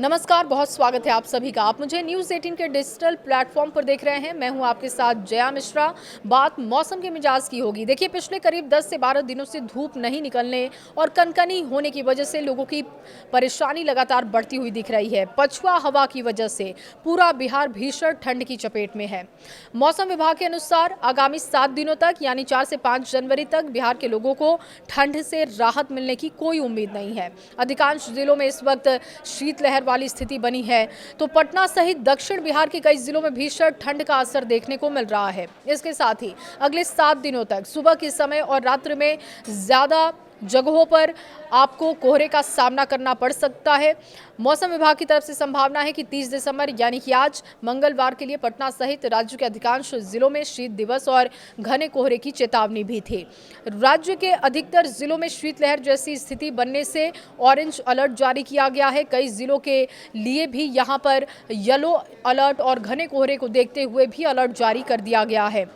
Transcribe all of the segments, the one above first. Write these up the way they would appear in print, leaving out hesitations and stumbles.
नमस्कार, बहुत स्वागत है आप सभी का। आप मुझे न्यूज़ 18 के डिजिटल प्लेटफॉर्म पर देख रहे हैं। मैं हूं आपके साथ जया मिश्रा। बात मौसम के मिजाज की होगी। देखिए, पिछले करीब 10 से 12 दिनों से धूप नहीं निकलने और कनकनी होने की वजह से लोगों की परेशानी लगातार बढ़ती हुई दिख रही है। पछुआ हवा की वजह से पूरा बिहार भीषण ठंड की चपेट में है। मौसम विभाग के अनुसार आगामी 7 दिनों तक यानी 4 से 5 जनवरी तक बिहार के लोगों को ठंड से राहत मिलने की कोई उम्मीद नहीं है। अधिकांश जिलों में इस वक्त शीतलहर वाली स्थिति बनी है, तो पटना सहित दक्षिण बिहार के कई जिलों में भीषण ठंड का असर देखने को मिल रहा है। इसके साथ ही अगले 7 दिनों तक सुबह के समय और रात्रि में ज्यादा जगहों पर आपको कोहरे का सामना करना पड़ सकता है। मौसम विभाग की तरफ से संभावना है कि 30 दिसंबर यानी कि आज मंगलवार के लिए पटना सहित राज्य के अधिकांश जिलों में शीत दिवस और घने कोहरे की चेतावनी भी थी। राज्य के अधिकतर जिलों में शीतलहर जैसी स्थिति बनने से ऑरेंज अलर्ट जारी किया गया है। कई जिलों के लिए भी यहां पर येलो अलर्ट और घने कोहरे को देखते हुए भी अलर्ट जारी कर दिया गया है।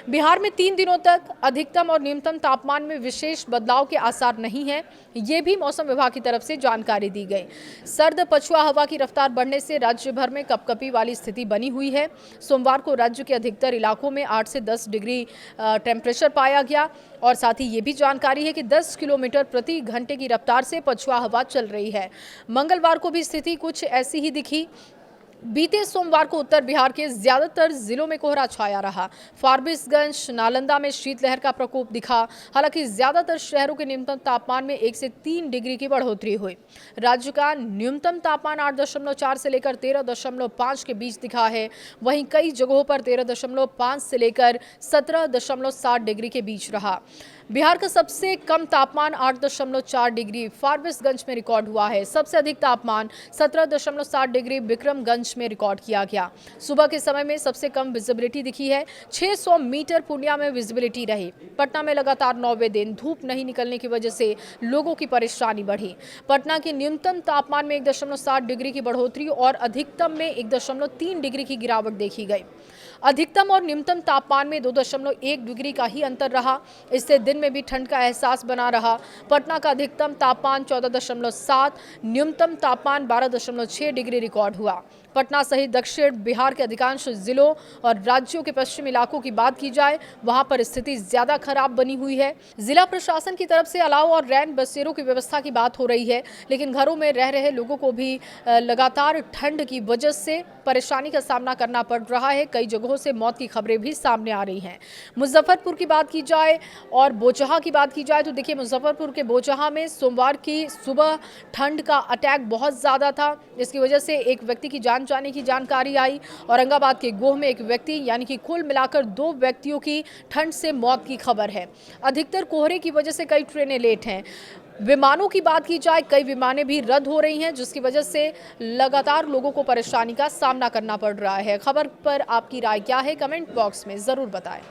बिहार में 3 दिनों तक अधिकतम और न्यूनतम तापमान में विशेष बदलाव के आसार नहीं है, ये भी मौसम विभाग की तरफ से जानकारी दी गई। सर्द पछुआ हवा की रफ्तार बढ़ने से राज्य भर में कपकपी वाली स्थिति बनी हुई है। सोमवार को राज्य के अधिकतर इलाकों में 8 से 10 डिग्री टेम्परेचर पाया गया और साथ ही ये भी जानकारी है कि 10 किलोमीटर प्रति घंटे की रफ्तार से पछुआ हवा चल रही है। मंगलवार को भी स्थिति कुछ ऐसी ही दिखी। बीते सोमवार को उत्तर बिहार के ज्यादातर जिलों में कोहरा छाया रहा। फारबिसगंज, नालंदा में शीतलहर का प्रकोप दिखा। हालांकि ज्यादातर शहरों के न्यूनतम तापमान में 1 से 3 डिग्री की बढ़ोतरी हुई। राज्य का न्यूनतम तापमान 8.4 से लेकर 13.5 के बीच दिखा है। वहीं कई जगहों पर 13.5 से लेकर 17.7 डिग्री के बीच रहा। बिहार का सबसे कम तापमान 8.4 डिग्री फारबिसगंज में रिकॉर्ड हुआ है। सबसे अधिक तापमान 17.7 डिग्री विक्रमगंज में रिकॉर्ड किया गया। सुबह के समय में सबसे कम विजिबिलिटी दिखी है। 600 मीटर पूर्णिया में विजिबिलिटी रही। पटना में लगातार 9वें दिन धूप नहीं निकलने की वजह से लोगों की परेशानी बढ़ी। पटना के न्यूनतम तापमान में 1.7 डिग्री की बढ़ोतरी और अधिकतम में 1.3 डिग्री की गिरावट देखी गई। अधिकतम और न्यूनतम तापमान में 2.1 डिग्री का ही अंतर रहा। इससे दिन में भी ठंड का एहसास बना रहा। पटना का अधिकतम तापमान 14.7, न्यूनतम तापमान 12.6 डिग्री रिकॉर्ड हुआ। पटना सहित दक्षिण बिहार के अधिकांश जिलों और राज्यों के पश्चिमी इलाकों की बात की जाए, वहां पर स्थिति ज्यादा खराब बनी हुई है। जिला प्रशासन की तरफ से अलाव और रैन बसेरों की व्यवस्था की बात हो रही है, लेकिन घरों में रह रहे लोगों को भी लगातार ठंड की वजह से परेशानी का सामना करना पड़ रहा है। कई जगहों से मौत की खबरें भी सामने आ रही हैं। मुजफ्फरपुर की बात की जाए और बोचहा की बात की जाए तो देखिए, मुजफ्फरपुर के बोचहा में सोमवार की सुबह ठंड का अटैक बहुत ज़्यादा था, जिसकी वजह से एक व्यक्ति की जान जाने की जानकारी आई। औरंगाबाद के गोह में एक व्यक्ति यानी कि कुल मिलाकर 2 व्यक्तियों की ठंड से मौत की खबर है। अधिकतर कोहरे की वजह से कई ट्रेनें लेट हैं। विमानों की बात की जाए, कई विमानें भी रद्द हो रही हैं, जिसकी वजह से लगातार लोगों को परेशानी का सामना करना पड़ रहा है। खबर पर आपकी राय क्या है, कमेंट बॉक्स में ज़रूर बताएं।